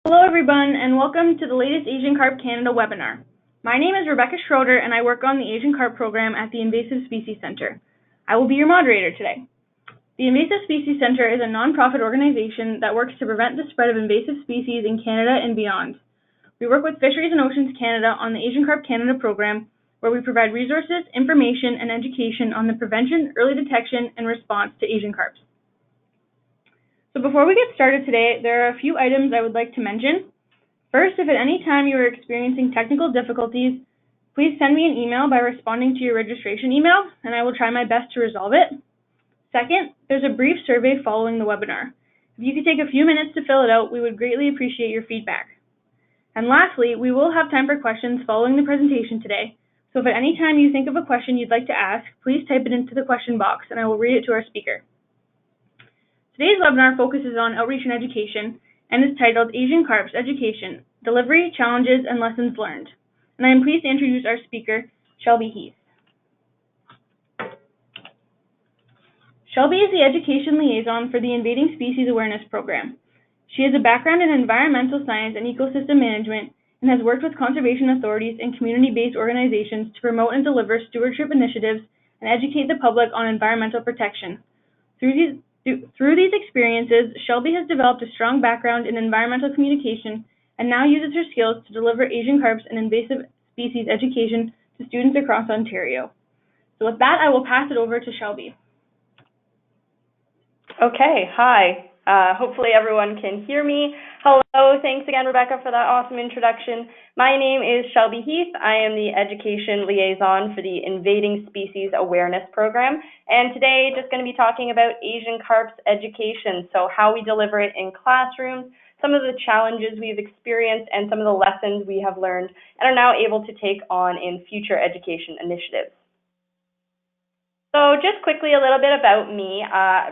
Hello everyone and welcome to the latest Asian Carp Canada webinar. My name is Rebecca Schroeder and I work on the Asian Carp program at the Invasive Species Center. I will be your moderator today. The Invasive Species Center is a non-profit organization that works to prevent the spread of invasive species in Canada and beyond. We work with Fisheries and Oceans Canada on the Asian Carp Canada program, where we provide resources, information, and education on the prevention, early detection, and response to Asian carps. So before we get started today, there are a few items I would like to mention. First, if at any time you are experiencing technical difficulties, please send me an email by responding to your registration email, and I will try my best to resolve it. Second, there's a brief survey following the webinar. If you could take a few minutes to fill it out, we would greatly appreciate your feedback. And lastly, we will have time for questions following the presentation today, so if at any time you think of a question you'd like to ask, please type it into the question box and I will read it to our speaker. Today's webinar focuses on outreach and education and is titled Asian Carps Education, Delivery, Challenges, and Lessons Learned. And I am pleased to introduce our speaker, Shelby Heath. Shelby is the Education Liaison for the Invading Species Awareness Program. She has a background in environmental science and ecosystem management and has worked with conservation authorities and community-based organizations to promote and deliver stewardship initiatives and educate the public on environmental protection. Through these experiences, Shelby has developed a strong background in environmental communication and now uses her skills to deliver Asian carps and invasive species education to students across Ontario. So with that, I will pass it over to Shelby. Okay, hi. Hopefully everyone can hear me. Hello, thanks again, Rebecca, for that awesome introduction. My name is Shelby Heath. I am the Education Liaison for the Invading Species Awareness Program. And today, just going to be talking about Asian Carps education, so how we deliver it in classrooms, some of the challenges we've experienced, and some of the lessons we have learned and are now able to take on in future education initiatives. So just quickly a little bit about me.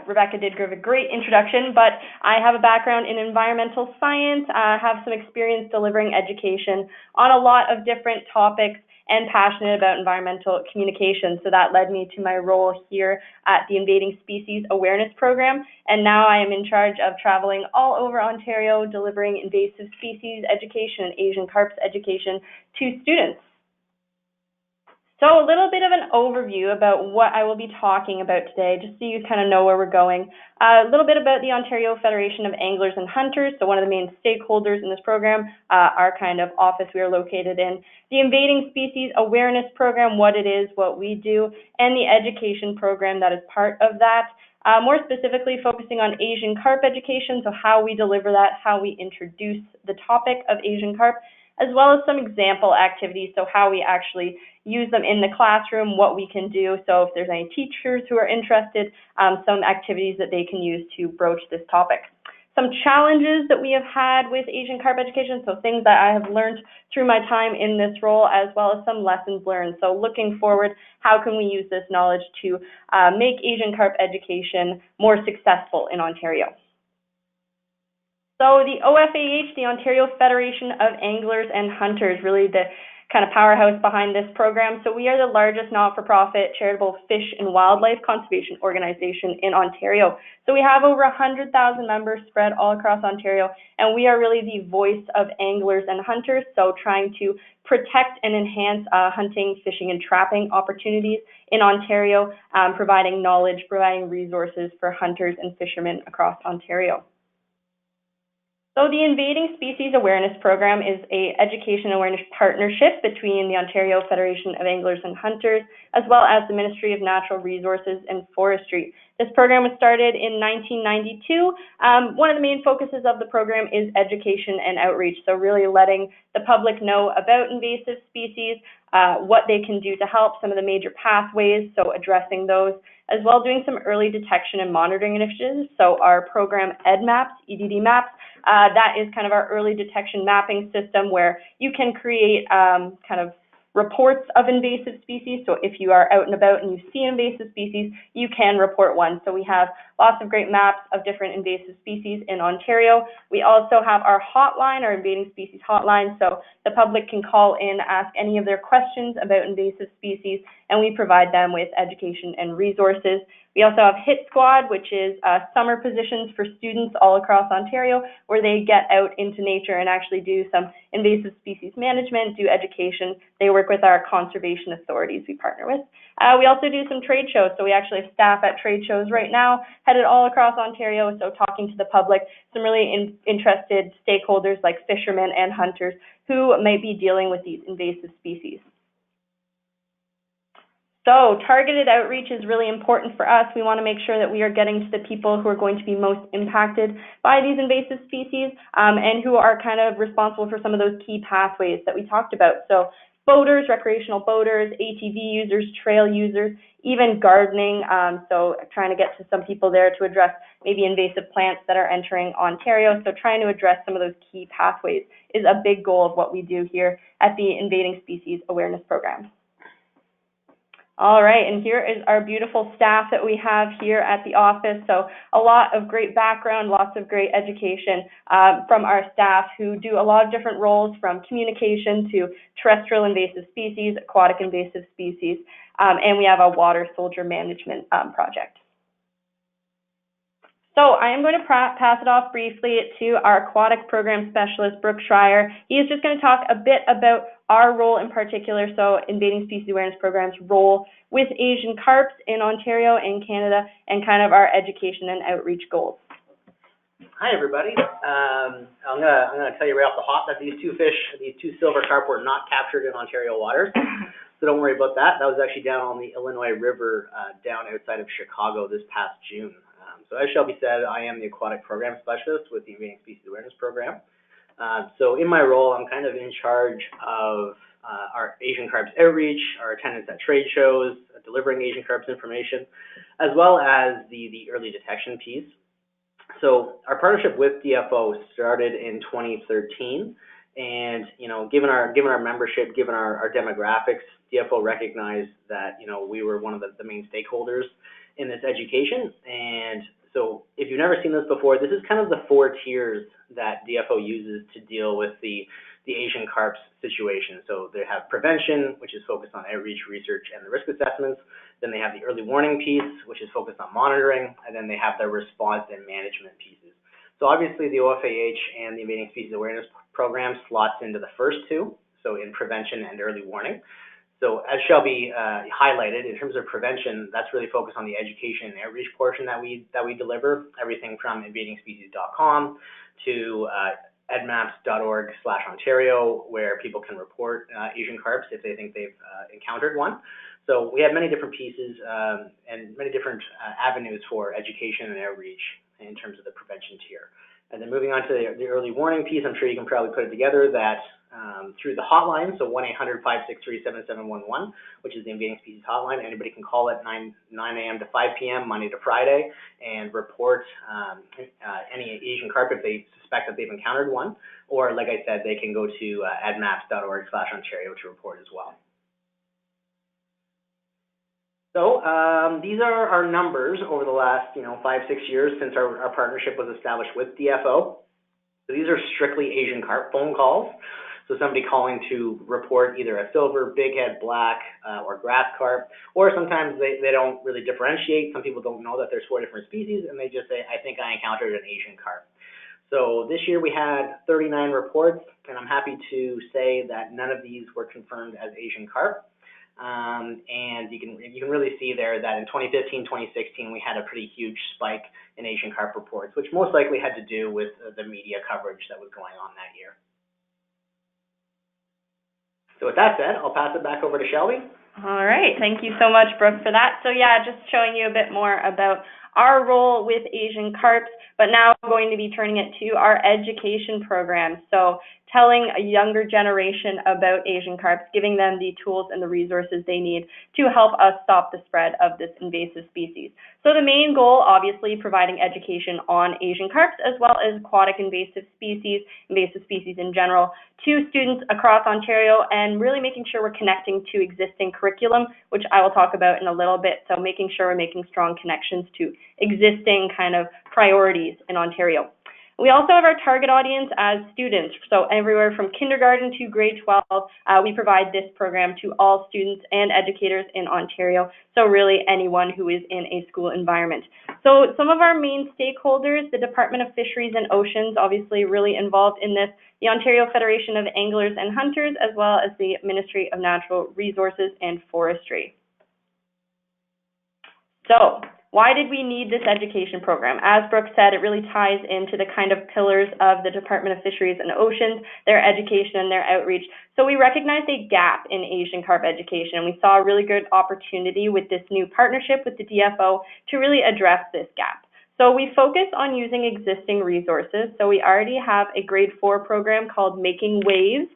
Rebecca did give a great introduction, but I have a background in environmental science, have some experience delivering education on a lot of different topics, and passionate about environmental communication. So that led me to my role here at the Invading Species Awareness Program, and now I am in charge of traveling all over Ontario, delivering invasive species education and Asian carps education to students. So a little bit of an overview about what I will be talking about today, just so you kind of know where we're going. A little bit about the Ontario Federation of Anglers and Hunters, so one of the main stakeholders in this program, our kind of office we are located in. The Invading Species Awareness Program, what it is, what we do, and the education program that is part of that. More specifically focusing on Asian carp education, so how we deliver that, how we introduce the topic of Asian carp, as well as some example activities, so how we actually use them in the classroom, what we can do. So if there's any teachers who are interested, some activities that they can use to broach this topic. Some challenges that we have had with Asian carp education, so things that I have learned through my time in this role, as well as some lessons learned. So looking forward, how can we use this knowledge to make Asian carp education more successful in Ontario? So the OFHD, the Ontario Federation of Anglers and Hunters, really the kind of powerhouse behind this program. So we are the largest not-for-profit charitable fish and wildlife conservation organization in Ontario. So we have over 100,000 members spread all across Ontario, and we are really the voice of anglers and hunters, so trying to protect and enhance hunting, fishing, and trapping opportunities in Ontario, providing knowledge, providing resources for hunters and fishermen across Ontario. So the Invading Species Awareness Program is an education awareness partnership between the Ontario Federation of Anglers and Hunters, as well as the Ministry of Natural Resources and Forestry. This program was started in 1992. One of the main focuses of the program is education and outreach, so really letting the public know about invasive species, what they can do to help, some of the major pathways, so addressing those, as well doing some early detection and monitoring initiatives. So our program EDMAPS, EDD maps, that is kind of our early detection mapping system where you can create kind of reports of invasive species. So if you are out and about and you see invasive species, you can report one. So we have lots of great maps of different invasive species in Ontario. We also have our hotline, our invading species hotline, so the public can call in, ask any of their questions about invasive species, and we provide them with education and resources. We also have HIT Squad, which is summer positions for students all across Ontario, where they get out into nature and actually do some invasive species management, do education. They work with our conservation authorities we partner with. We also do some trade shows, so we actually have staff at trade shows right now, headed all across Ontario, so talking to the public, some really interested stakeholders like fishermen and hunters who might be dealing with these invasive species. So targeted outreach is really important for us. We want to make sure that we are getting to the people who are going to be most impacted by these invasive species and who are kind of responsible for some of those key pathways that we talked about. So boaters, recreational boaters, ATV users, trail users, even gardening. So trying to get to some people there to address maybe invasive plants that are entering Ontario. So trying to address some of those key pathways is a big goal of what we do here at the Invading Species Awareness Program. All right, and here is our beautiful staff that we have here at the office. So a lot of great background, lots of great education from our staff who do a lot of different roles, from communication to terrestrial invasive species, aquatic invasive species, and we have a water soldier management project. So I am going to pass it off briefly to our aquatic program specialist, Brooke Schreier. He is just going to talk a bit about our role in particular, so Invading Species Awareness Program's role with Asian carps in Ontario and Canada, and kind of our education and outreach goals. Hi everybody. I'm gonna tell you right off the hop that these two silver carp were not captured in Ontario waters. So don't worry about that. That was actually down on the Illinois River, down outside of Chicago this past June. So as Shelby said, I am the Aquatic Program Specialist with the Invading Species Awareness Program. So in my role, I'm kind of in charge of our Asian Carps outreach, our attendance at trade shows, delivering Asian Carps information, as well as the early detection piece. So our partnership with DFO started in 2013, and given our membership, given our demographics, DFO recognized that we were one of the main stakeholders in this education. And so if you've never seen this before, this is kind of the 4 tiers that DFO uses to deal with the Asian Carps situation. So they have prevention, which is focused on outreach, research, and the risk assessments. Then they have the early warning piece, which is focused on monitoring. And then they have the response and management pieces. So obviously the OFHD and the Invading Species Awareness Program slots into the first 2, so in prevention and early warning. So as Shelby highlighted, in terms of prevention, that's really focused on the education and outreach portion that we deliver, everything from invadingspecies.com to edmaps.org/Ontario, where people can report Asian carps if they think they've encountered one. So we have many different pieces and many different avenues for education and outreach in terms of the prevention tier. And then moving on to the early warning piece, I'm sure you can probably put it together that through the hotline, so 1-800-563-7711, which is the Invading Species hotline. Anybody can call at 9 a.m. to 5 p.m. Monday to Friday and report any Asian carp if they suspect that they've encountered one. Or, like I said, they can go to edmaps.org/Ontario to report as well. So these are our numbers over the last 5-6 years since our partnership was established with DFO. So these are strictly Asian carp phone calls. So somebody calling to report either a silver, bighead, black, or grass carp, or sometimes they don't really differentiate. Some people don't know that there's 4 different species, and they just say, I think I encountered an Asian carp. So this year we had 39 reports, and I'm happy to say that none of these were confirmed as Asian carp. And you can really see there that in 2015, 2016, we had a pretty huge spike in Asian carp reports, which most likely had to do with the media coverage that was going on that year. So with that said, I'll pass it back over to Shelby. All right, thank you so much, Brooke, for that. So yeah, just showing you a bit more about our role with Asian carps, but now we're going to be turning it to our education program. So telling a younger generation about Asian carps, giving them the tools and the resources they need to help us stop the spread of this invasive species. So the main goal, obviously, providing education on Asian carps as well as aquatic invasive species in general, to students across Ontario, and really making sure we're connecting to existing curriculum, which I will talk about in a little bit. So making sure we're making strong connections to existing kind of priorities in Ontario. We also have our target audience as students, so everywhere from kindergarten to grade 12, we provide this program to all students and educators in Ontario, so really anyone who is in a school environment. So some of our main stakeholders, the Department of Fisheries and Oceans, obviously really involved in this, the Ontario Federation of Anglers and Hunters, as well as the Ministry of Natural Resources and Forestry. So, why did we need this education program? As Brooke said, it really ties into the kind of pillars of the Department of Fisheries and Oceans, their education and their outreach. So we recognized a gap in Asian carp education, and we saw a really good opportunity with this new partnership with the DFO to really address this gap. So we focus on using existing resources. So we already have a grade 4 program called Making Waves,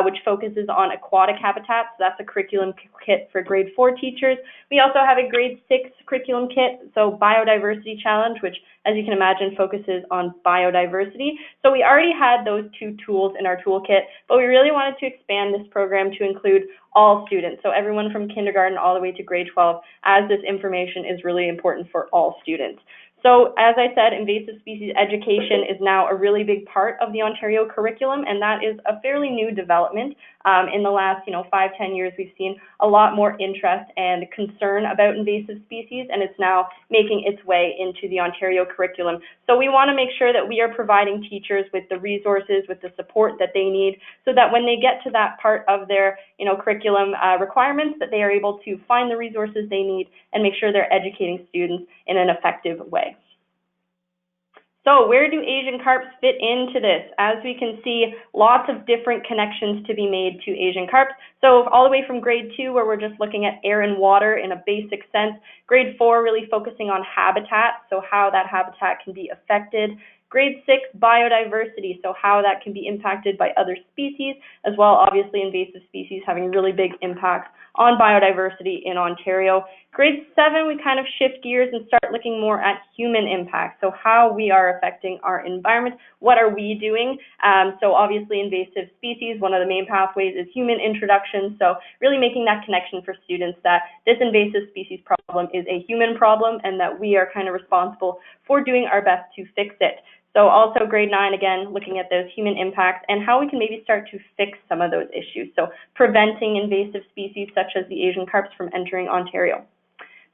which focuses on aquatic habitats. So that's a curriculum kit for grade 4 teachers. We also have a grade 6 curriculum kit, so Biodiversity Challenge, which, as you can imagine, focuses on biodiversity. So we already had those 2 tools in our toolkit, but we really wanted to expand this program to include all students, so everyone from kindergarten all the way to grade 12, as this information is really important for all students. So as I said, invasive species education is now a really big part of the Ontario curriculum, and that is a fairly new development. In the last 5-10 years, we've seen a lot more interest and concern about invasive species, and it's now making its way into the Ontario curriculum. So we want to make sure that we are providing teachers with the resources, with the support that they need, so that when they get to that part of their curriculum requirements, that they are able to find the resources they need and make sure they're educating students in an effective way. So where do Asian carps fit into this? As we can see, lots of different connections to be made to Asian carps. So all the way from grade 2, where we're just looking at air and water in a basic sense. Grade 4, really focusing on habitat, so how that habitat can be affected. Grade 6, biodiversity, so how that can be impacted by other species, as well, obviously, invasive species having really big impacts on biodiversity in Ontario. Grade 7, we kind of shift gears and start looking more at human impact, so how we are affecting our environment, what are we doing? So obviously invasive species, one of the main pathways is human introduction, so really making that connection for students that this invasive species problem is a human problem and that we are kind of responsible for doing our best to fix it. So also grade 9, again, looking at those human impacts and how we can maybe start to fix some of those issues. So preventing invasive species such as the Asian carps from entering Ontario.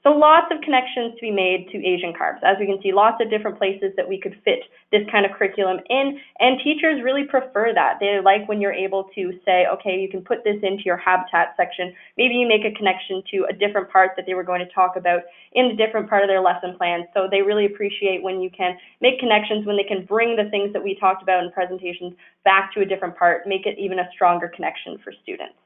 So lots of connections to be made to Asian carps. As we can see, lots of different places that we could fit this kind of curriculum in, and teachers really prefer that. They like when you're able to say, okay, you can put this into your habitat section. Maybe you make a connection to a different part that they were going to talk about in a different part of their lesson plan. So they really appreciate when you can make connections, when they can bring the things that we talked about in presentations back to a different part, make it even a stronger connection for students.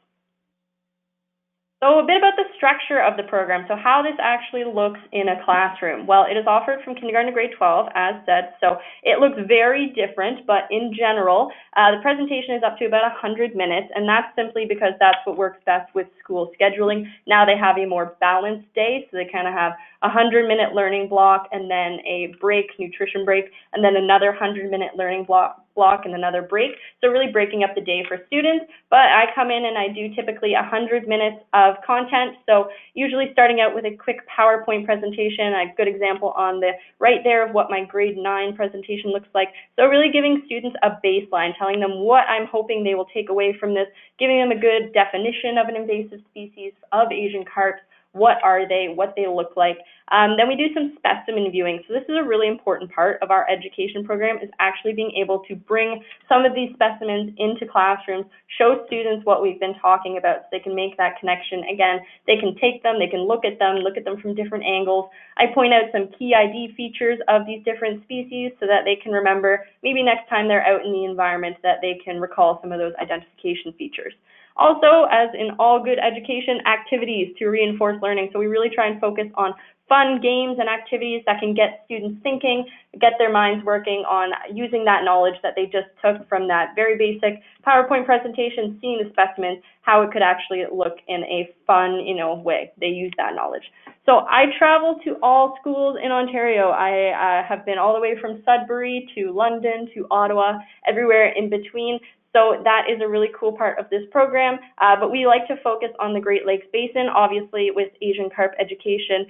So a bit about the structure of the program, so how this actually looks in a classroom. Well, it is offered from kindergarten to grade 12, as said, so it looks very different, but in general, the presentation is up to about 100 minutes, and that's simply because that's what works best with school scheduling. Now they have a more balanced day, so they kind of have a 100-minute learning block, and then a break, nutrition break, and then another 100-minute learning block and another break. So really breaking up the day for students. But I come in and I do typically 100 minutes of content. So usually starting out with a quick PowerPoint presentation, a good example on the right there of what my grade 9 presentation looks like. So really giving students a baseline, telling them what I'm hoping they will take away from this, giving them a good definition of an invasive species, of Asian carps, what are they, what they look like. Then we do some specimen viewing. So this is a really important part of our education program, is actually being able to bring some of these specimens into classrooms, show students what we've been talking about so they can make that connection. Again, they can take them, they can look at them from different angles. I point out some key ID features of these different species so that they can remember, maybe next time they're out in the environment, that they can recall some of those identification features. Also, as in all good education, activities to reinforce learning. So we really try and focus on fun games and activities that can get students thinking, get their minds working on using that knowledge that they just took from that very basic PowerPoint presentation, seeing the specimens, how it could actually look in a fun, way. They use that knowledge. So I travel to all schools in Ontario. I have been all the way from Sudbury to London to Ottawa, everywhere in between. So that is a really cool part of this program, but we like to focus on the Great Lakes Basin. Obviously, with Asian Carp education,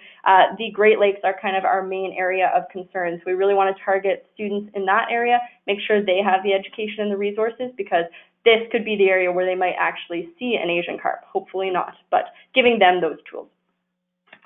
the Great Lakes are kind of our main area of concern. So we really want to target students in that area, make sure they have the education and the resources, because this could be the area where they might actually see an Asian Carp. Hopefully not, but giving them those tools.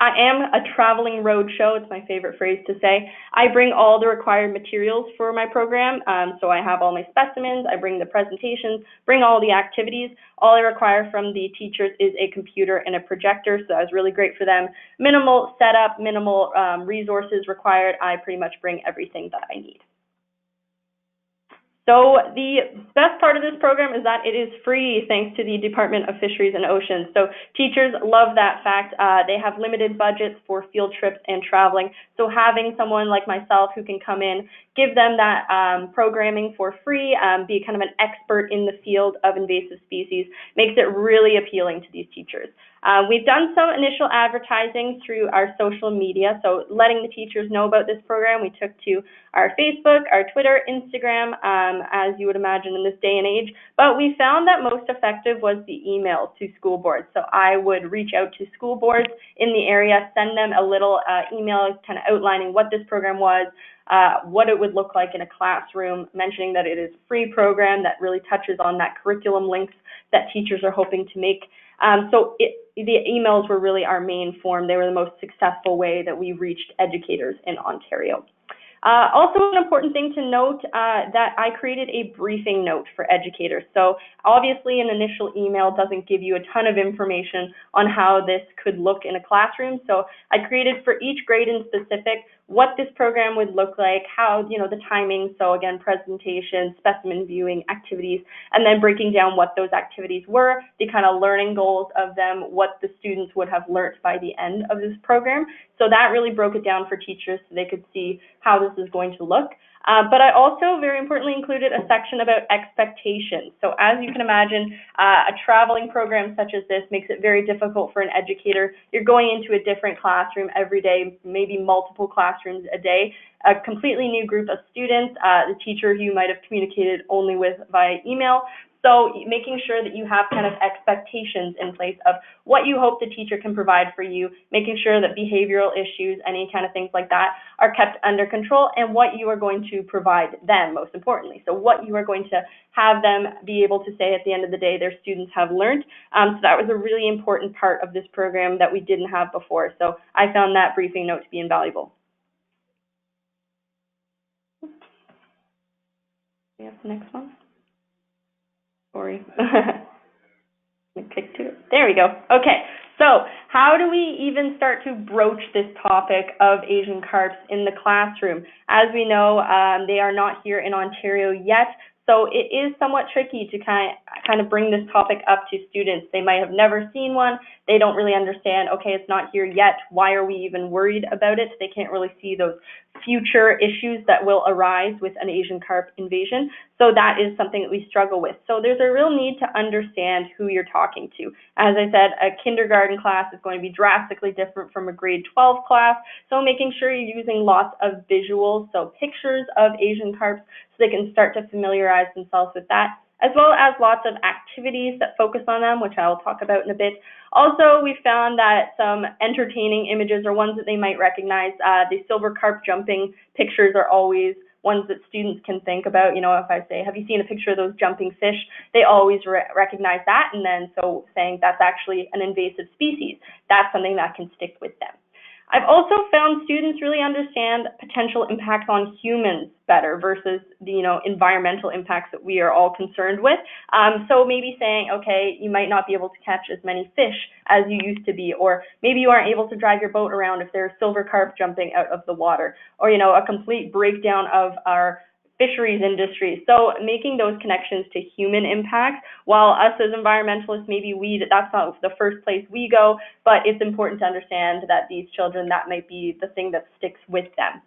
I am a traveling roadshow. It's my favorite phrase to say. I bring all the required materials for my program. So I have all my specimens, I bring the presentations, bring all the activities. All I require from the teachers is a computer and a projector, so that was really great for them. Minimal setup, minimal resources required. I pretty much bring everything that I need. So the best part of this program is that it is free thanks to the Department of Fisheries and Oceans. So teachers love that fact. They have limited budgets for field trips and traveling. So having someone like myself who can come in, give them that programming for free, be kind of an expert in the field of invasive species, makes it really appealing to these teachers. We've done some initial advertising through our social media, so letting the teachers know about this program. We took to our Facebook, our Twitter, Instagram, as you would imagine in this day and age, but we found that most effective was the emails to school boards. So I would reach out to school boards in the area, send them a little email kind of outlining what this program was, what it would look like in a classroom, mentioning that it is a free program that really touches on that curriculum links that teachers are hoping to make. The emails were really our main form. They were the most successful way that we reached educators in Ontario. Also, an important thing to note that I created a briefing note for educators. So obviously an initial email doesn't give you a ton of information on how this could look in a classroom. So I created for each grade in specific what this program would look like, how, the timing, so again, presentation, specimen viewing, activities, and then breaking down what those activities were, the kind of learning goals of them, what the students would have learned by the end of this program. So that really broke it down for teachers so they could see how this is going to look. But I also, very importantly, included a section about expectations. So as you can imagine, a traveling program such as this makes it very difficult for an educator. You're going into a different classroom every day, maybe multiple classrooms a day, a completely new group of students, the teacher who you might have communicated only with via email. So making sure that you have kind of expectations in place of what you hope the teacher can provide for you, making sure that behavioral issues, any kind of things like that, are kept under control, and what you are going to provide them, most importantly. So what you are going to have them be able to say at the end of the day their students have learned. So that was a really important part of this program that we didn't have before. So I found that briefing note to be invaluable. We have the next one. Sorry. Click to it. There we go. Okay, so how do we even start to broach this topic of Asian carps in the classroom? As we know, they are not here in Ontario yet, so it is somewhat tricky to kind of bring this topic up to students. They might have never seen one. They don't really understand, okay, it's not here yet. Why are we even worried about it? They can't really see those future issues that will arise with an Asian carp invasion. So that is something that we struggle with. So there's a real need to understand who you're talking to. As I said, a kindergarten class is going to be drastically different from a grade 12 class. So making sure you're using lots of visuals, so pictures of Asian carps, so they can start to familiarize themselves with that, as well as lots of activities that focus on them, which I will talk about in a bit. Also, we found that some entertaining images are ones that they might recognize. The silver carp jumping pictures are always ones that students can think about. If I say, have you seen a picture of those jumping fish? They always recognize that, and then so saying that's actually an invasive species, that's something that can stick with them. I've also found students really understand potential impacts on humans better versus the environmental impacts that we are all concerned with. So maybe saying, okay, you might not be able to catch as many fish as you used to be, or maybe you aren't able to drive your boat around if there are silver carp jumping out of the water, or a complete breakdown of our fisheries industry. So making those connections to human impact, while us as environmentalists, maybe that's not the first place we go, but it's important to understand that these children, that might be the thing that sticks with them.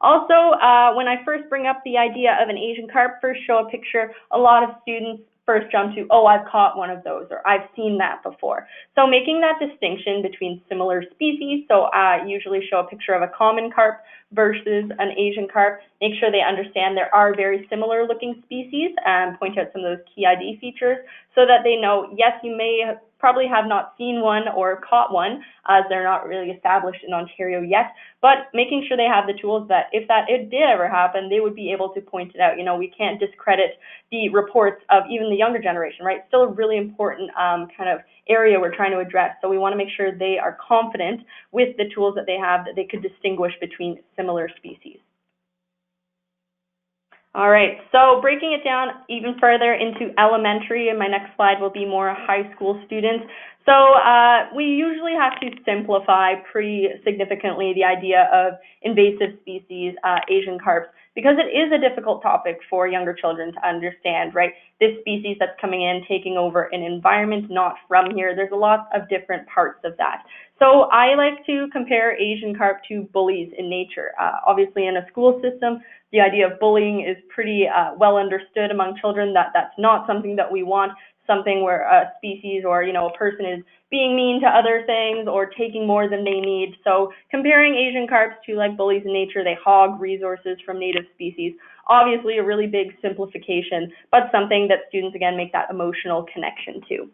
Also, when I first bring up the idea of an Asian carp, first show a picture, a lot of students first jump to, oh, I've caught one of those, or I've seen that before. So making that distinction between similar species, so I usually show a picture of a common carp versus an Asian carp, make sure they understand there are very similar looking species, and point out some of those key ID features so that they know, yes, you may probably have not seen one or caught one, as they're not really established in Ontario yet, but making sure they have the tools that if it did ever happen, they would be able to point it out. You know, we can't discredit the reports of even the younger generation, right? Still a really important kind of area we're trying to address. So we want to make sure they are confident with the tools that they have, that they could distinguish between similar species. All right, so breaking it down even further into elementary, and my next slide will be more high school students. So we usually have to simplify pretty significantly the idea of invasive species, Asian carps, because it is a difficult topic for younger children to understand, right? This species that's coming in, taking over an environment not from here, there's a lot of different parts of that. So I like to compare Asian carp to bullies in nature. Obviously in a school system, the idea of bullying is pretty well understood among children, that that's not something that we want, something where a species or, a person is being mean to other things or taking more than they need. So comparing Asian carps to like bullies in nature, they hog resources from native species. Obviously a really big simplification, but something that students, again, make that emotional connection to.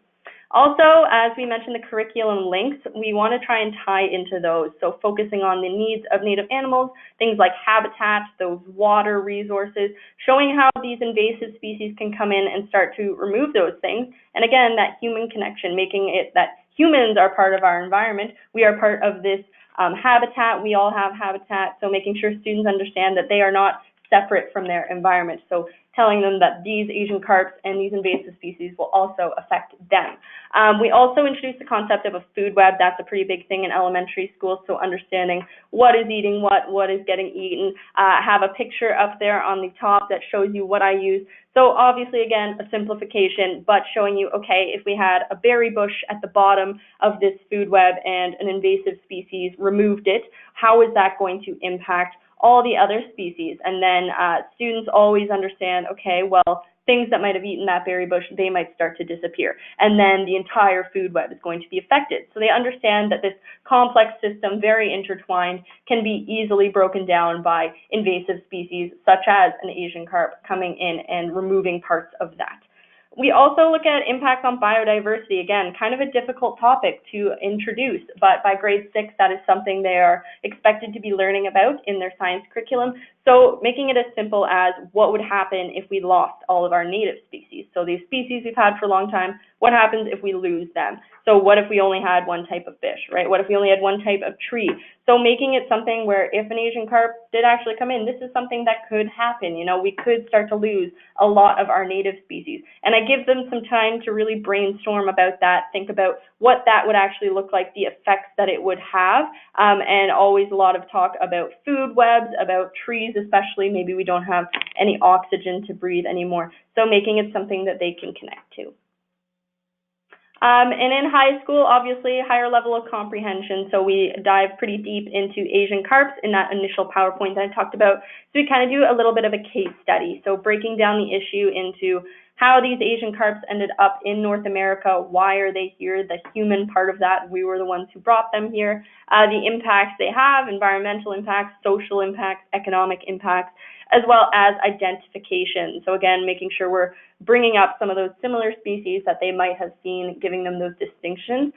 Also, as we mentioned, the curriculum links, we want to try and tie into those. So focusing on the needs of native animals, things like habitat, those water resources, showing how these invasive species can come in and start to remove those things. And again, that human connection, making it that humans are part of our environment. We are part of this habitat. We all have habitat. So making sure students understand that they are not separate from their environment. So telling them that these Asian carps and these invasive species will also affect them. We also introduced the concept of a food web. That's a pretty big thing in elementary school, so understanding what is eating what is getting eaten. Have a picture up there on the top that shows you what I use. So obviously, again, a simplification, but showing you, okay, if we had a berry bush at the bottom of this food web and an invasive species removed it, how is that going to impact all the other species? And then students always understand, okay, well, things that might have eaten that berry bush, they might start to disappear. And then the entire food web is going to be affected. So they understand that this complex system, very intertwined, can be easily broken down by invasive species, such as an Asian carp coming in and removing parts of that. We also look at impact on biodiversity. Again, kind of a difficult topic to introduce, but by grade 6, that is something they are expected to be learning about in their science curriculum. So making it as simple as what would happen if we lost all of our native species. So these species we've had for a long time, what happens if we lose them? So what if we only had one type of fish, right? What if we only had one type of tree? So making it something where if an Asian carp did actually come in, this is something that could happen. We could start to lose a lot of our native species. And I give them some time to really brainstorm about that, think about what that would actually look like, the effects that it would have, and always a lot of talk about food webs, about trees especially. Maybe we don't have any oxygen to breathe anymore. So making it something that they can connect to. And in high school, obviously, higher level of comprehension. So we dive pretty deep into Asian carps in that initial PowerPoint that I talked about. So we kind of do a little bit of a case study. So breaking down the issue into how these Asian carps ended up in North America, why are they here, the human part of that, we were the ones who brought them here, the impacts they have, environmental impacts, social impacts, economic impacts, as well as identification. So again, making sure we're bringing up some of those similar species that they might have seen, giving them those distinctions.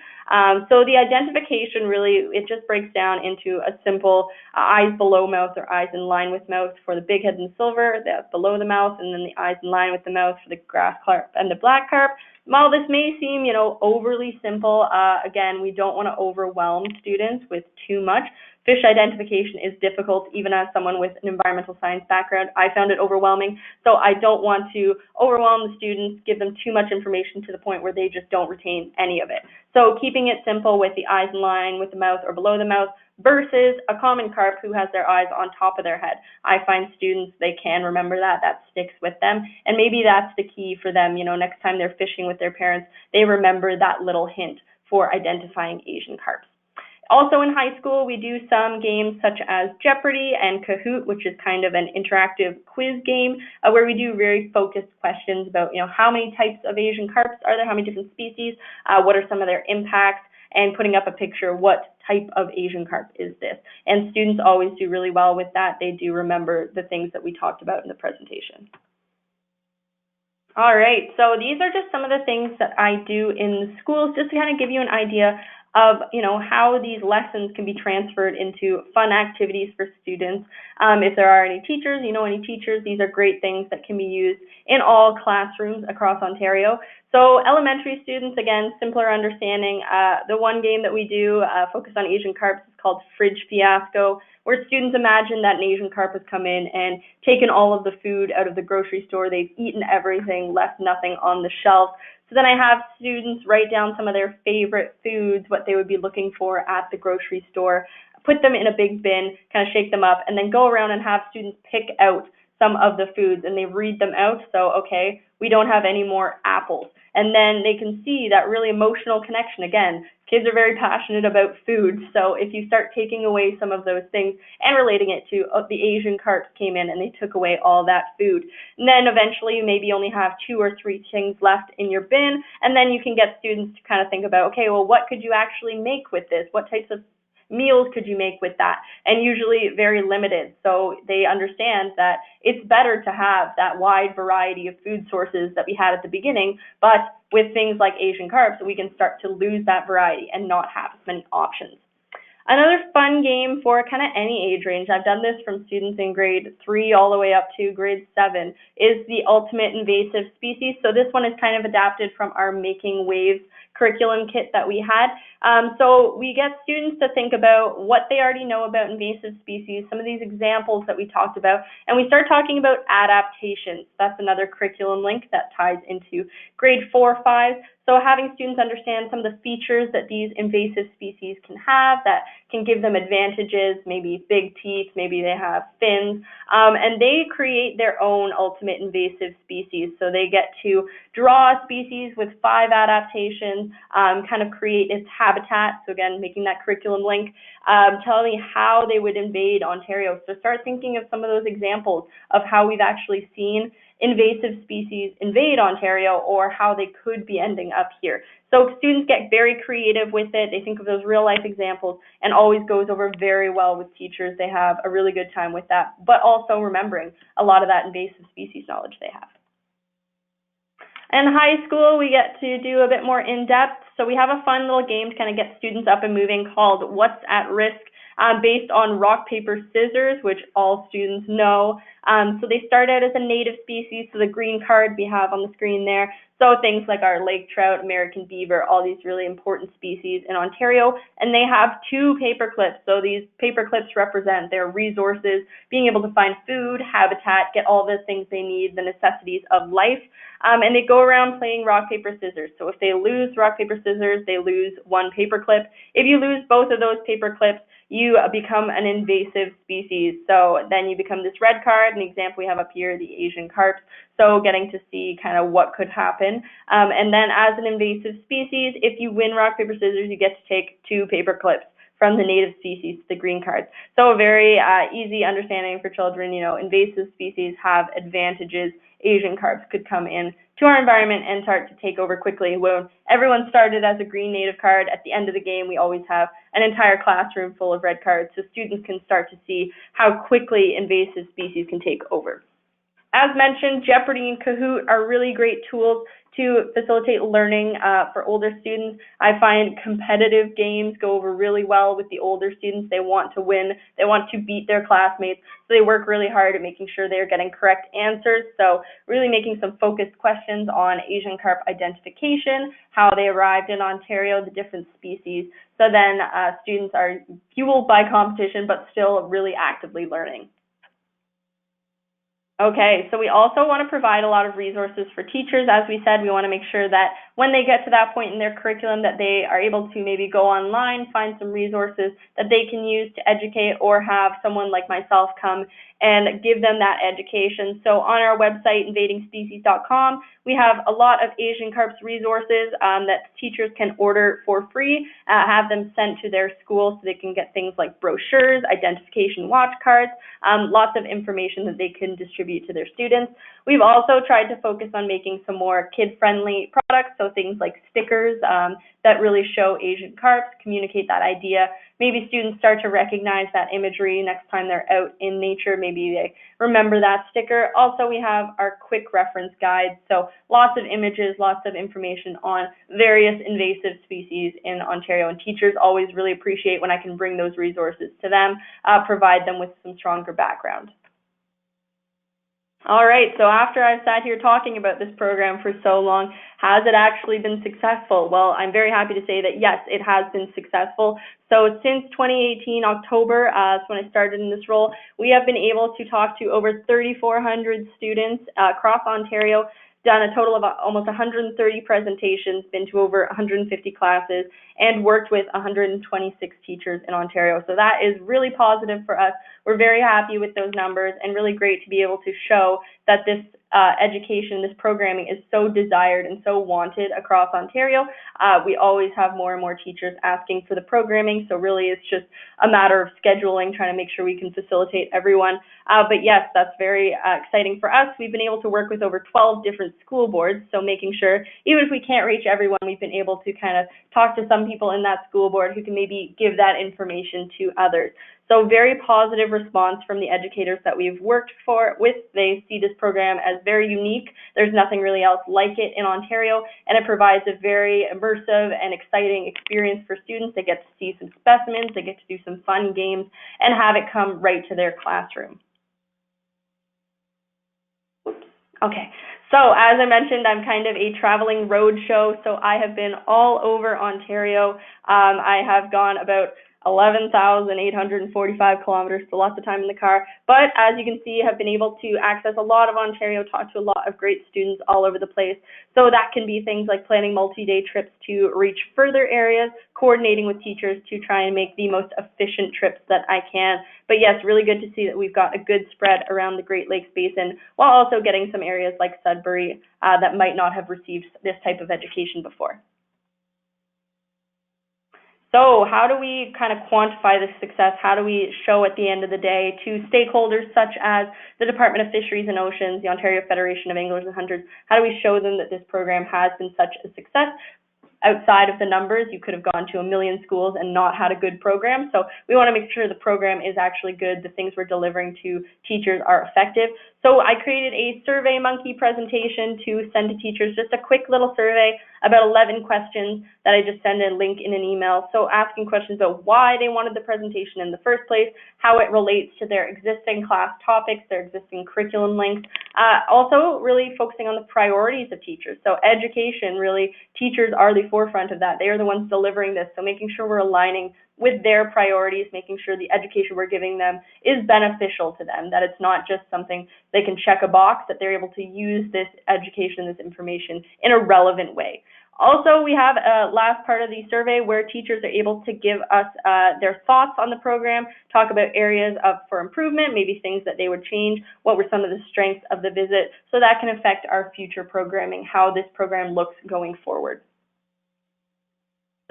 So the identification really, it just breaks down into a simple eyes below mouth or eyes in line with mouth for the bighead and silver, that's below the mouth, and then the eyes in line with the mouth for the grass carp and the black carp. While this may seem, overly simple, again, we don't want to overwhelm students with too much. Fish identification is difficult, even as someone with an environmental science background. I found it overwhelming, so I don't want to overwhelm the students, give them too much information to the point where they just don't retain any of it. So keeping it simple with the eyes in line with the mouth or below the mouth versus a common carp who has their eyes on top of their head. I find students, they can remember that sticks with them, and maybe that's the key for them. Next time they're fishing with their parents, they remember that little hint for identifying Asian carps. Also in high school, we do some games such as Jeopardy and Kahoot, which is kind of an interactive quiz game where we do very focused questions about, how many types of Asian carps are there, how many different species, what are some of their impacts, and putting up a picture, what type of Asian carp is this? And students always do really well with that. They do remember the things that we talked about in the presentation. All right, so these are just some of the things that I do in schools, just to kind of give you an idea of, how these lessons can be transferred into fun activities for students. If there are any teachers, any teachers, these are great things that can be used in all classrooms across Ontario. So elementary students, again, simpler understanding. The one game that we do focus on Asian carps is called Fridge Fiasco, where students imagine that an Asian carp has come in and taken all of the food out of the grocery store. They've eaten everything, left nothing on the shelf. So then I have students write down some of their favorite foods, what they would be looking for at the grocery store, put them in a big bin, kind of shake them up, and then go around and have students pick out some of the foods, and they read them out. So, okay, we don't have any more apples. And then they can see that really emotional connection. Again, kids are very passionate about food. So if you start taking away some of those things and relating it to the Asian carps came in and they took away all that food. And then eventually you maybe only have 2 or 3 things left in your bin. And then you can get students to kind of think about, okay, well, what could you actually make with this? What types of meals could you make with that? And usually very limited. So they understand that it's better to have that wide variety of food sources that we had at the beginning, but with things like Asian carps, we can start to lose that variety and not have as many options. Another fun game for kind of any age range, I've done this from students in grade 3 all the way up to grade 7, is the Ultimate Invasive Species. So this one is kind of adapted from our Making Waves curriculum kit that we had. So we get students to think about what they already know about invasive species, some of these examples that we talked about, and we start talking about adaptations. That's another curriculum link that ties into grade 4 or 5. So having students understand some of the features that these invasive species can have that can give them advantages, maybe big teeth, maybe they have fins, and they create their own ultimate invasive species. So they get to draw a species with 5 adaptations, kind of create its habitat. So again, making that curriculum link, telling me how they would invade Ontario. So start thinking of some of those examples of how we've actually seen invasive species invade Ontario or how they could be ending up here. So students get very creative with it. They think of those real life examples and always goes over very well with teachers. They have a really good time with that, but also remembering a lot of that invasive species knowledge they have. In high school, we get to do a bit more in-depth. So we have a fun little game to kind of get students up and moving called What's at Risk? Based on rock, paper, scissors, which all students know. So they start out as a native species, so the green card we have on the screen there. So things like our lake trout, American beaver, all these really important species in Ontario. And they have 2 paper clips. So these paper clips represent their resources, being able to find food, habitat, get all the things they need, the necessities of life. And they go around playing rock, paper, scissors. So if they lose rock, paper, scissors, they lose 1 paper clip. If you lose both of those paper clips, you become an invasive species. So then you become this red card. An example we have up here, the Asian Carps. So getting to see kind of what could happen. And then as an invasive species, if you win rock, paper, scissors, you get to take 2 paper clips from the native species to the green cards. So a very easy understanding for children. Invasive species have advantages. Asian carps could come in to our environment and start to take over quickly. When everyone started as a green native card, at the end of the game, we always have an entire classroom full of red cards, so students can start to see how quickly invasive species can take over. As mentioned, Jeopardy and Kahoot are really great tools to facilitate learning for older students. I find competitive games go over really well with the older students. They want to win. They want to beat their classmates. So they work really hard at making sure they're getting correct answers. So really making some focused questions on Asian carp identification, how they arrived in Ontario, the different species. So then students are fueled by competition, but still really actively learning. Okay, so we also want to provide a lot of resources for teachers. As we said, we want to make sure that when they get to that point in their curriculum that they are able to maybe go online, find some resources that they can use to educate, or have someone like myself come and give them that education. So on our website, invadingspecies.com, we have a lot of Asian Carps resources that teachers can order for free, have them sent to their school so they can get things like brochures, identification watch cards, lots of information that they can distribute to their students. We've also tried to focus on making some more kid-friendly products, so things like stickers that really show Asian Carps, communicate that idea. Maybe students start to recognize that imagery next time they're out in nature. Maybe they remember that sticker. Also, we have our quick reference guides, so lots of images, lots of information on various invasive species in Ontario, and teachers always really appreciate when I can bring those resources to them, provide them with some stronger background. All right, so after I've sat here talking about this program for so long, has it actually been successful? Well, I'm very happy to say that yes, it has been successful. So since 2018, October, that's when I started in this role, we have been able to talk to over 3,400 students across Ontario, done a total of almost 130 presentations, been to over 150 classes, and worked with 126 teachers in Ontario. So that is really positive for us. We're very happy with those numbers, and really great to be able to show that this education, this programming is so desired and so wanted across Ontario. We always have more and more teachers asking for the programming, so really it's just a matter of scheduling, trying to make sure we can facilitate everyone. But yes, that's very exciting for us. We've been able to work with over 12 different school boards, so making sure, even if we can't reach everyone, we've been able to kind of talk to some people in that school board who can maybe give that information to others. So very positive response from the educators that we've worked with. They see this program as very unique. There's nothing really else like it in Ontario, and it provides a very immersive and exciting experience for students. They get to see some specimens, they get to do some fun games, and have it come right to their classroom. Okay, so as I mentioned, I'm kind of a traveling roadshow, so I have been all over Ontario. I have gone about 11,845 kilometers, so lots of time in the car. But as you can see, have been able to access a lot of Ontario, talk to a lot of great students all over the place. So that can be things like planning multi-day trips to reach further areas, coordinating with teachers to try and make the most efficient trips that I can. But yes, really good to see that we've got a good spread around the Great Lakes Basin, while also getting some areas like Sudbury that might not have received this type of education before. So how do we kind of quantify this success? How do we show at the end of the day to stakeholders such as the Department of Fisheries and Oceans, the Ontario Federation of Anglers and Hunters, how do we show them that this program has been such a success? Outside of the numbers, you could have gone to 1 million schools and not had a good program. So we want to make sure the program is actually good, the things we're delivering to teachers are effective. So I created a Survey Monkey presentation to send to teachers, just a quick little survey, about 11 questions that I just send a link in an email. So asking questions about why they wanted the presentation in the first place, how it relates to their existing class topics, their existing curriculum links, also really focusing on the priorities of teachers. So education, really, teachers are the forefront of that. They are the ones delivering this, so making sure we're aligning with their priorities, making sure the education we're giving them is beneficial to them, that it's not just something they can check a box, that they're able to use this education, this information in a relevant way. Also, we have a last part of the survey where teachers are able to give us their thoughts on the program, talk about areas for improvement, maybe things that they would change, what were some of the strengths of the visit, so that can affect our future programming, how this program looks going forward.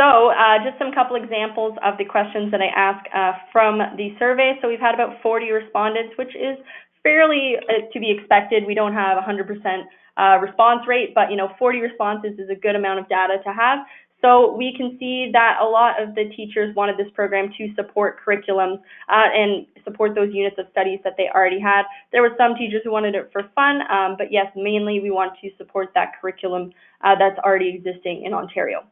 So just some couple examples of the questions that I ask from the survey. So we've had about 40 respondents, which is fairly to be expected. We don't have 100% response rate, but 40 responses is a good amount of data to have. So we can see that a lot of the teachers wanted this program to support curriculums and support those units of studies that they already had. There were some teachers who wanted it for fun, but yes, mainly we want to support that curriculum that's already existing in Ontario.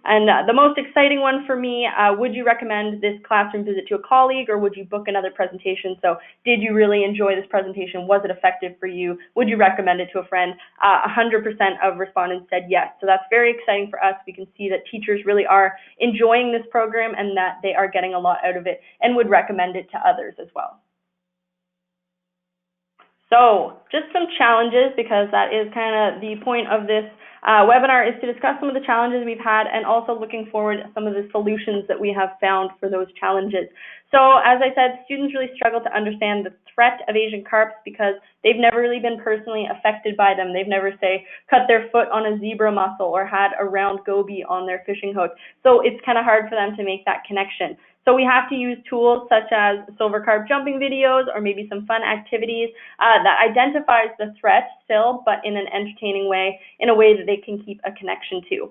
And the most exciting one for me, would you recommend this classroom visit to a colleague, or would you book another presentation? So did you really enjoy this presentation? Was it effective for you? Would you recommend it to a friend? 100% of respondents said yes. So that's very exciting for us. We can see that teachers really are enjoying this program and that they are getting a lot out of it and would recommend it to others as well. So just some challenges, because that is kind of the point of this webinar, is to discuss some of the challenges we've had and also looking forward at some of the solutions that we have found for those challenges. So as I said, students really struggle to understand the threat of Asian carps because they've never really been personally affected by them. They've never, say, cut their foot on a zebra mussel or had a round goby on their fishing hook. So it's kind of hard for them to make that connection. So we have to use tools such as silver carp jumping videos or maybe some fun activities that identifies the threat still, but in an entertaining way, in a way that they can keep a connection to.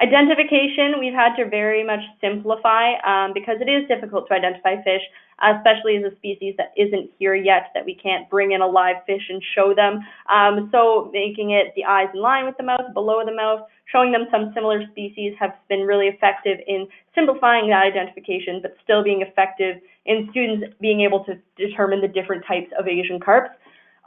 Identification, we've had to very much simplify because it is difficult to identify fish, especially as a species that isn't here yet, that we can't bring in a live fish and show them. So making it the eyes in line with the mouth, below the mouth, showing them some similar species have been really effective in simplifying that identification, but still being effective in students being able to determine the different types of Asian carps.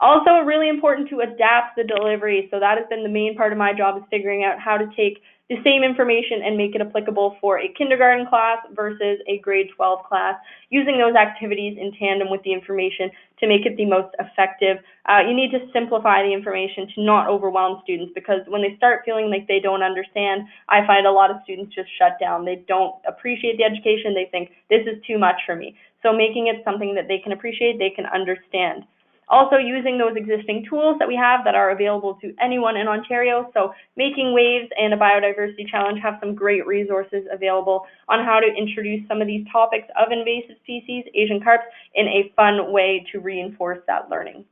Also really important to adapt the delivery. So that has been the main part of my job, is figuring out how to take the same information and make it applicable for a kindergarten class versus a grade 12 class, using those activities in tandem with the information to make it the most effective. You need to simplify the information to not overwhelm students, because when they start feeling like they don't understand, I find a lot of students just shut down. They don't appreciate the education. They think this is too much for me. So making it something that they can appreciate, they can understand. Also using those existing tools that we have that are available to anyone in Ontario. So Making Waves and a Biodiversity Challenge have some great resources available on how to introduce some of these topics of invasive species, Asian carps, in a fun way to reinforce that learning.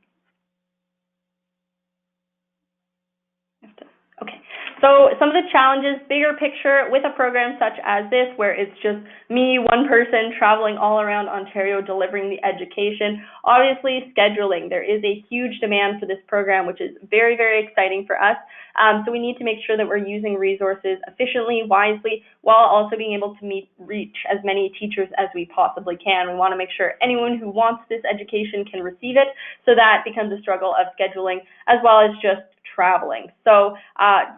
Okay, so some of the challenges, bigger picture with a program such as this, where it's just me, one person, traveling all around Ontario delivering the education. Obviously, scheduling. There is a huge demand for this program, which is very, very exciting for us. So we need to make sure that we're using resources efficiently, wisely, while also being able to reach as many teachers as we possibly can. We want to make sure anyone who wants this education can receive it, so that becomes a struggle of scheduling as well as just traveling. So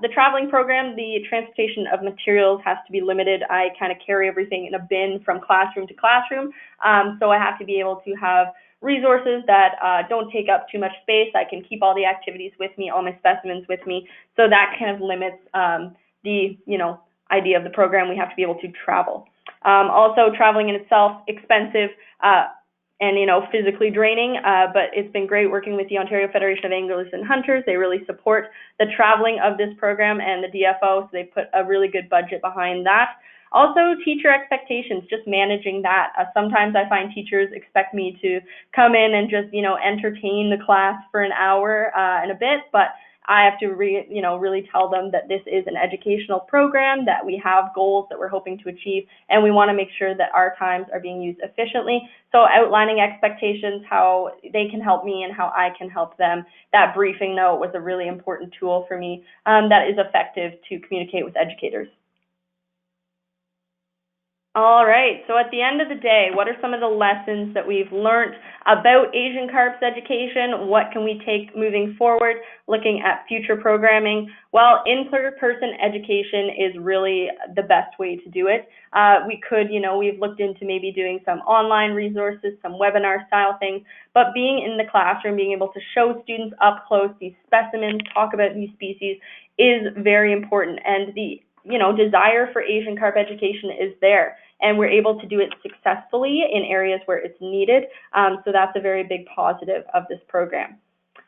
the traveling program, the transportation of materials has to be limited. I kind of carry everything in a bin from classroom to classroom, so I have to be able to have resources that don't take up too much space. I can keep all the activities with me, all my specimens with me, so that kind of limits the idea of the program. We have to be able to travel. Also, traveling in itself, expensive, and physically draining, but it's been great working with the Ontario Federation of Anglers and Hunters. They really support the traveling of this program, and the DFO, so they put a really good budget behind that. Also, teacher expectations, just managing that. Sometimes I find teachers expect me to come in and just entertain the class for an hour and a bit, but I have to really tell them that this is an educational program, that we have goals that we're hoping to achieve, and we want to make sure that our times are being used efficiently. So outlining expectations, how they can help me and how I can help them. That briefing note was a really important tool for me that is effective to communicate with educators. All right, so at the end of the day, what are some of the lessons that we've learned about Asian carps education? What can we take moving forward, looking at future programming? Well, in-person education is really the best way to do it. We could, we've looked into maybe doing some online resources, some webinar style things, but being in the classroom, being able to show students up close these specimens, talk about these species is very important. And the desire for Asian carp education is there, and we're able to do it successfully in areas where it's needed. So that's a very big positive of this program.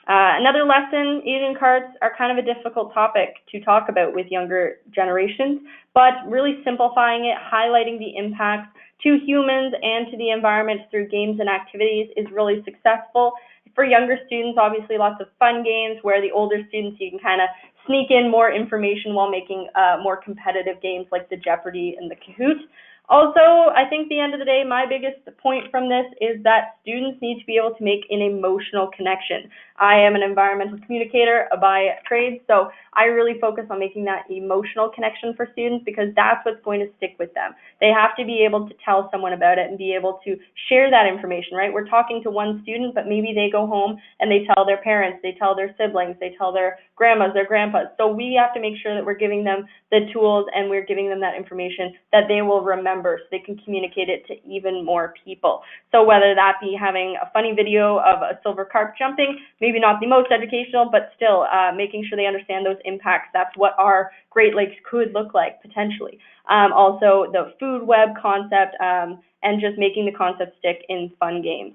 Another lesson, Asian carps are kind of a difficult topic to talk about with younger generations, but really simplifying it, highlighting the impacts to humans and to the environment through games and activities is really successful. For younger students, obviously lots of fun games, where the older students, you can kind of sneak in more information while making more competitive games like the Jeopardy and the Kahoot. Also, I think at the end of the day, my biggest point from this is that students need to be able to make an emotional connection. I am an environmental communicator by trade, so I really focus on making that emotional connection for students, because that's what's going to stick with them. They have to be able to tell someone about it and be able to share that information, right? We're talking to one student, but maybe they go home and they tell their parents, they tell their siblings, they tell their grandmas, their grandpas. So we have to make sure that we're giving them the tools and we're giving them that information that they will remember remember, so they can communicate it to even more people. So whether that be having a funny video of a silver carp jumping, maybe not the most educational, but still making sure they understand those impacts. That's what our Great Lakes could look like potentially. Also the food web concept, and just making the concept stick in fun games.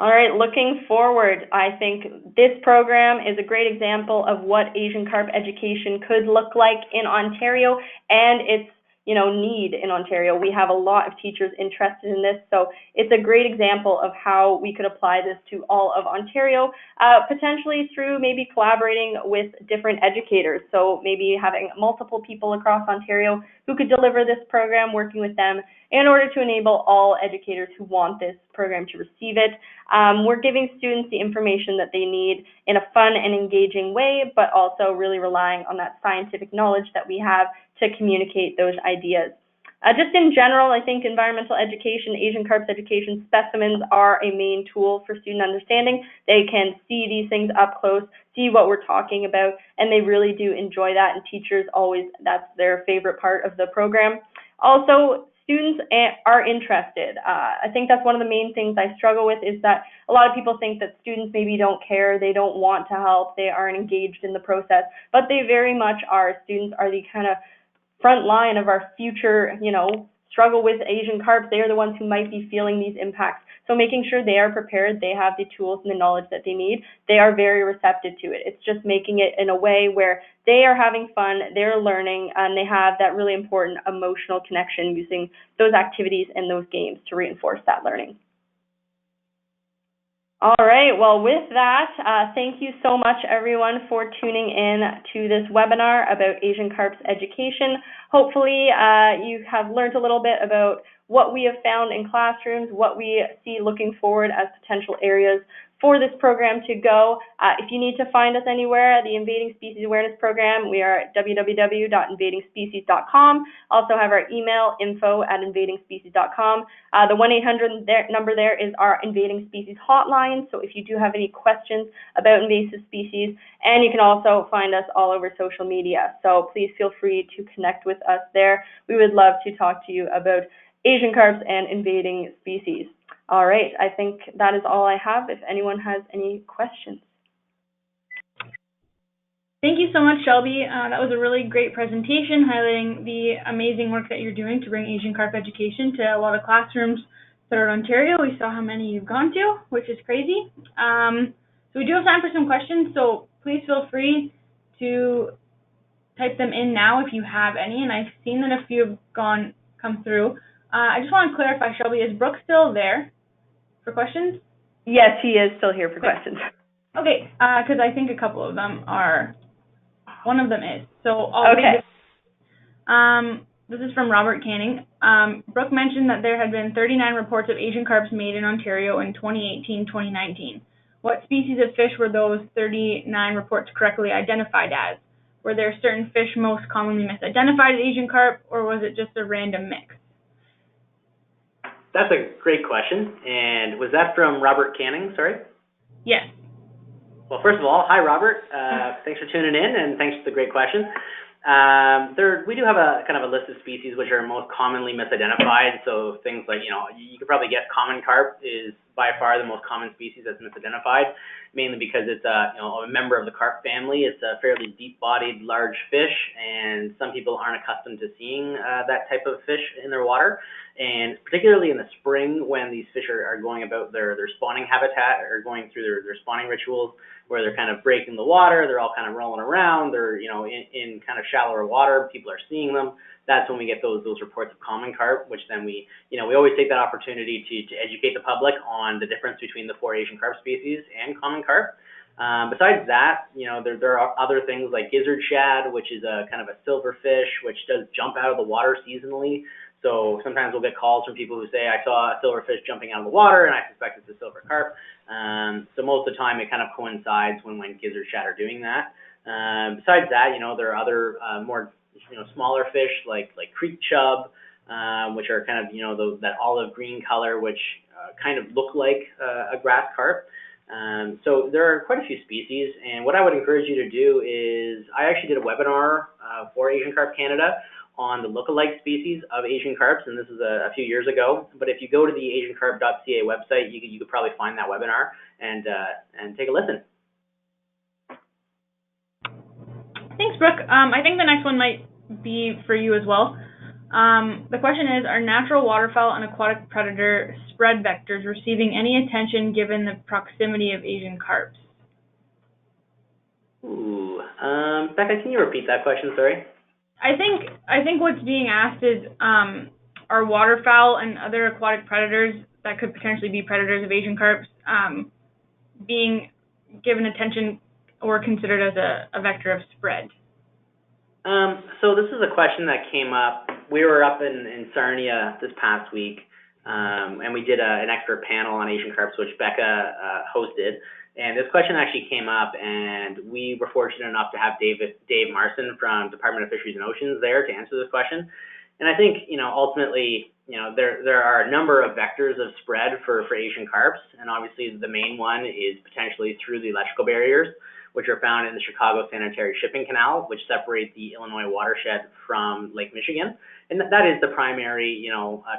All right, looking forward, I think this program is a great example of what Asian carp education could look like in Ontario and its need in Ontario. We have a lot of teachers interested in this, so it's a great example of how we could apply this to all of Ontario, potentially through maybe collaborating with different educators. So maybe having multiple people across Ontario who could deliver this program, working with them in order to enable all educators who want this program to receive it. We're giving students the information that they need in a fun and engaging way, but also really relying on that scientific knowledge that we have to communicate those ideas. Just in general, I think environmental education, Asian carps education specimens are a main tool for student understanding. They can see these things up close, see what we're talking about, and they really do enjoy that, and teachers always, that's their favorite part of the program. Also, students are interested. I think that's one of the main things I struggle with, is that a lot of people think that students maybe don't care, they don't want to help, they aren't engaged in the process, but they very much are. Students are the kind of front line of our future, struggle with Asian carp. They are the ones who might be feeling these impacts. So making sure they are prepared, they have the tools and the knowledge that they need, they are very receptive to it. It's just making it in a way where they are having fun, they're learning, and they have that really important emotional connection using those activities and those games to reinforce that learning. All right, well, with that, thank you so much, everyone, for tuning in to this webinar about Asian carps education. Hopefully, you have learned a little bit about what we have found in classrooms, what we see looking forward as potential areas for this program to go. If you need to find us anywhere, the Invading Species Awareness Program, we are at www.invadingspecies.com. Also have our email, info@invadingspecies.com. The 1-800 number there is our Invading Species hotline, so if you do have any questions about invasive species, and you can also find us all over social media. So please feel free to connect with us there. We would love to talk to you about Asian carps and invading species. All right, I think that is all I have. If anyone has any questions. Thank you so much, Shelby. That was a really great presentation highlighting the amazing work that you're doing to bring Asian carp education to a lot of classrooms throughout Ontario. We saw how many you've gone to, which is crazy. So we do have time for some questions, so please feel free to type them in now if you have any, and I've seen that a few have come through. I just want to clarify, Shelby, is Brooke still there for questions? Yes, he is still here for questions. Okay, because I think a couple of them are, one of them is. So I'll read this. This is from Robert Canning. Brooke mentioned that there had been 39 reports of Asian carps made in Ontario in 2018-2019. What species of fish were those 39 reports correctly identified as? Were there certain fish most commonly misidentified as Asian carp, or was it just a random mix? That's a great question. And was that from Robert Canning, sorry? Yes. Well, first of all, hi, Robert. Thanks for tuning in, and thanks for the great question. We do have a kind of a list of species which are most commonly misidentified. So things like, you could probably guess common carp is by far the most common species that's misidentified, mainly because it's a member of the carp family. It's a fairly deep-bodied, large fish, and some people aren't accustomed to seeing that type of fish in their water. And particularly in the spring, when these fish are going about their spawning habitat or going through their spawning rituals, where they're kind of breaking the water, they're all kind of rolling around, they're in kind of shallower water, people are seeing them. That's when we get those reports of common carp, which then we always take that opportunity to educate the public on the difference between the 4 Asian carp species and common carp. Besides that, there are other things like gizzard shad, which is a kind of a silver fish, which does jump out of the water seasonally. So sometimes we'll get calls from people who say, I saw a silver fish jumping out of the water and I suspect it's a silver carp. So most of the time it kind of coincides when gizzard shad are doing that. Besides that, there are other more smaller fish like creek chub, which are kind of that olive green color, which kind of look like a grass carp. So there are quite a few species, and what I would encourage you to do is, I actually did a webinar for Asian Carp Canada on the lookalike species of Asian carps, and this is a few years ago. But if you go to the asiancarp.ca website, you could probably find that webinar and take a listen. Thanks, Brooke. I think the next one might be for you as well. The question is, are natural waterfowl and aquatic predator spread vectors receiving any attention given the proximity of Asian carps? Ooh, Becca, can you repeat that question, sorry? I think what's being asked is, are waterfowl and other aquatic predators that could potentially be predators of Asian carps being given attention or considered as a vector of spread? So this is a question that came up. We were up in Sarnia this past week, and we did an expert panel on Asian carps, which Becca hosted. And this question actually came up, and we were fortunate enough to have Dave Marson from Department of Fisheries and Oceans there to answer this question. And I think, ultimately, there are a number of vectors of spread for Asian carps, and obviously the main one is potentially through the electrical barriers, which are found in the Chicago Sanitary Shipping Canal, which separate the Illinois watershed from Lake Michigan. And that is the primary,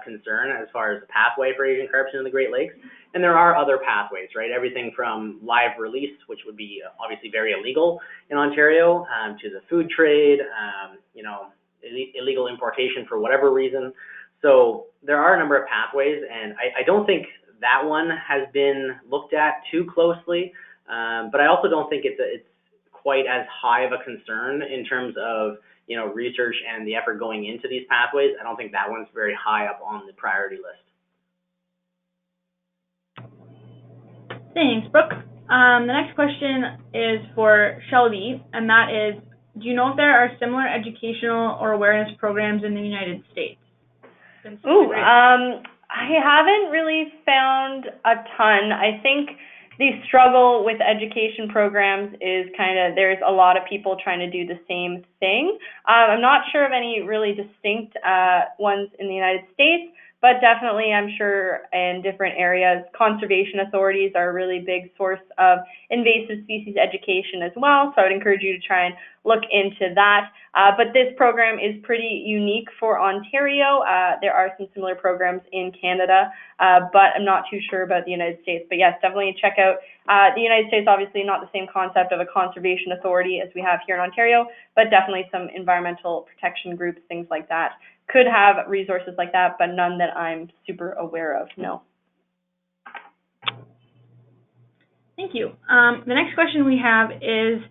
concern as far as the pathway for Asian carps in the Great Lakes. And there are other pathways, right? Everything from live release, which would be obviously very illegal in Ontario, to the food trade, illegal importation for whatever reason. So there are a number of pathways, and I don't think that one has been looked at too closely. But I also don't think it's quite as high of a concern in terms of research and the effort going into these pathways. I don't think that one's very high up on the priority list. Thanks, Brooke. The next question is for Shelby, and that is, do you know if there are similar educational or awareness programs in the United States? I haven't really found a ton. I think the struggle with education programs is there's a lot of people trying to do the same thing. I'm not sure of any really distinct ones in the United States, but definitely I'm sure in different areas, conservation authorities are a really big source of invasive species education as well. So I would encourage you to try and look into that. But this program is pretty unique for Ontario. There are some similar programs in Canada, but I'm not too sure about the United States. But yes, definitely check out the United States. Obviously not the same concept of a conservation authority as we have here in Ontario, but definitely some environmental protection groups, things like that, could have resources like that, but none that I'm super aware of, no. Thank you. The next question we have is,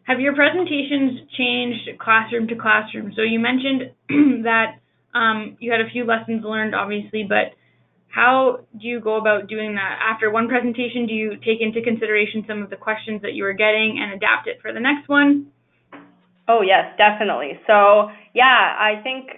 have your presentations changed classroom to classroom? So you mentioned that you had a few lessons learned, obviously, but how do you go about doing that? After one presentation, do you take into consideration some of the questions that you were getting and adapt it for the next one? Oh, yes, definitely. So, yeah, I think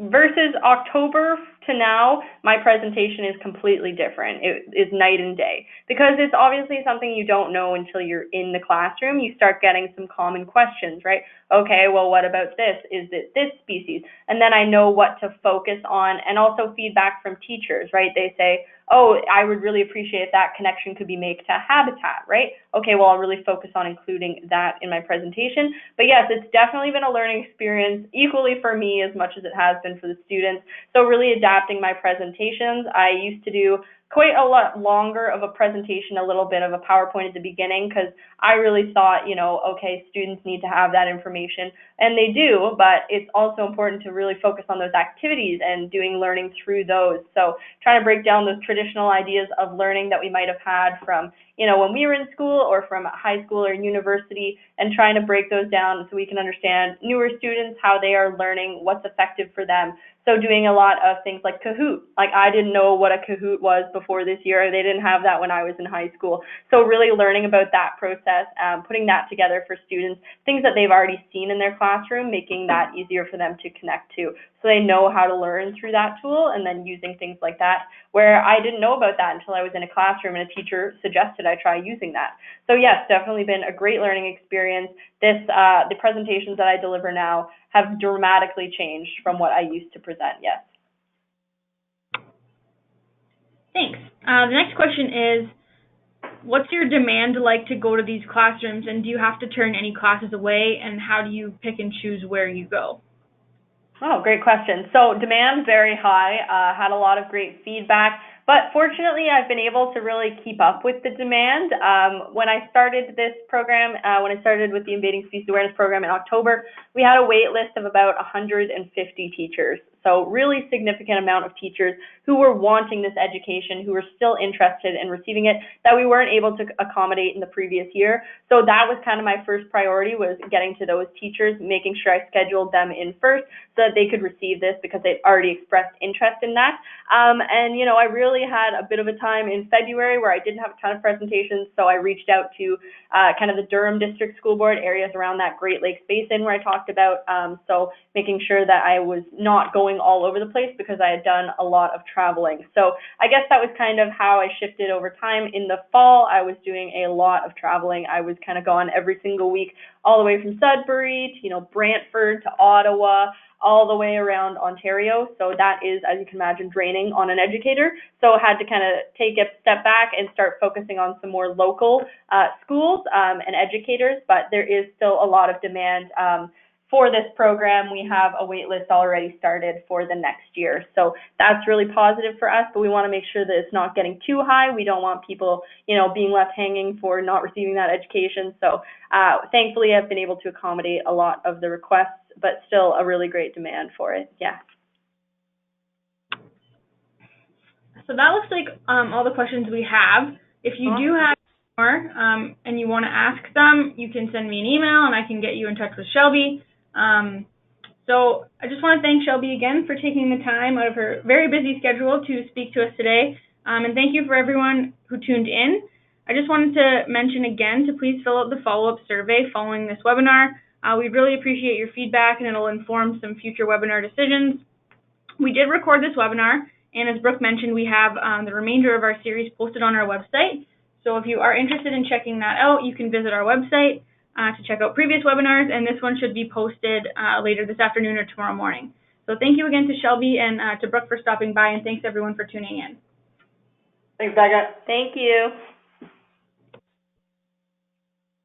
versus October to now, my presentation is completely different. It is night and day because it's obviously something you don't know until you're in the classroom. You start getting some common questions, right? Okay, well, what about this? Is it this species? And then I know what to focus on, and also feedback from teachers, right? They say, oh, I would really appreciate if that connection could be made to habitat, right? Okay, well, I'll really focus on including that in my presentation. But yes, it's definitely been a learning experience, equally for me as much as it has been for the students. So really adapting my presentations. I used to do quite a lot longer of a presentation, a little bit of a PowerPoint at the beginning, because I really thought, okay, students need to have that information, and they do, but it's also important to really focus on those activities and doing learning through those. So trying to break down those traditional ideas of learning that we might have had from, when we were in school or from high school or university, and trying to break those down so we can understand newer students, how they are learning, what's effective for them. So doing a lot of things like Kahoot. Like I didn't know what a Kahoot was before this year. They didn't have that when I was in high school. So really learning about that process, putting that together for students, things that they've already seen in their classroom, making that easier for them to connect to. So they know how to learn through that tool, and then using things like that where I didn't know about that until I was in a classroom and a teacher suggested I try using that. So yes, definitely been a great learning experience. The presentations that I deliver now have dramatically changed from what I used to present, yes. Thanks. The next question is, what's your demand like to go to these classrooms, and do you have to turn any classes away, and how do you pick and choose where you go? Oh, great question. So demand very high, had a lot of great feedback, but fortunately I've been able to really keep up with the demand. When I started this program, when I started with the Invading Species Awareness Program in October, we had a wait list of about 150 teachers. So really significant amount of teachers who were wanting this education, who were still interested in receiving it, that we weren't able to accommodate in the previous year. So that was kind of my first priority, was getting to those teachers, making sure I scheduled them in first so that they could receive this because they've already expressed interest in that. And, you know, I really had a bit of a time in February where I didn't have a ton of presentations, so I reached out to kind of the Durham District School Board, areas around that Great Lakes Basin where I talked about, so making sure that I was not going all over the place because I had done a lot of traveling. So I guess that was kind of how I shifted over time. In the fall, I was doing a lot of traveling. I was kind of gone every single week, all the way from Sudbury to, you know, Brantford to Ottawa, all the way around Ontario. So that is, as you can imagine, draining on an educator. So I had to kind of take a step back and start focusing on some more local schools and educators, but there is still a lot of demand for this program. We have a wait list already started for the next year. So that's really positive for us, but we want to make sure that it's not getting too high. We don't want people, you know, being left hanging for not receiving that education. So thankfully, I've been able to accommodate a lot of the requests, but still a really great demand for it. Yeah. So that looks like all the questions we have. If you do have more and you want to ask them, you can send me an email and I can get you in touch with Shelby. So I just want to thank Shelby again for taking the time out of her very busy schedule to speak to us today. And thank you for everyone who tuned in. I just wanted to mention again to please fill out the follow-up survey following this webinar. We'd really appreciate your feedback, and it'll inform some future webinar decisions. We did record this webinar, and as Brooke mentioned, we have the remainder of our series posted on our website. So if you are interested in checking that out, you can visit our website to check out previous webinars, and this one should be posted later this afternoon or tomorrow morning. So thank you again to Shelby and to Brooke for stopping by, and thanks everyone for tuning in. Thanks, Becca. Thank you.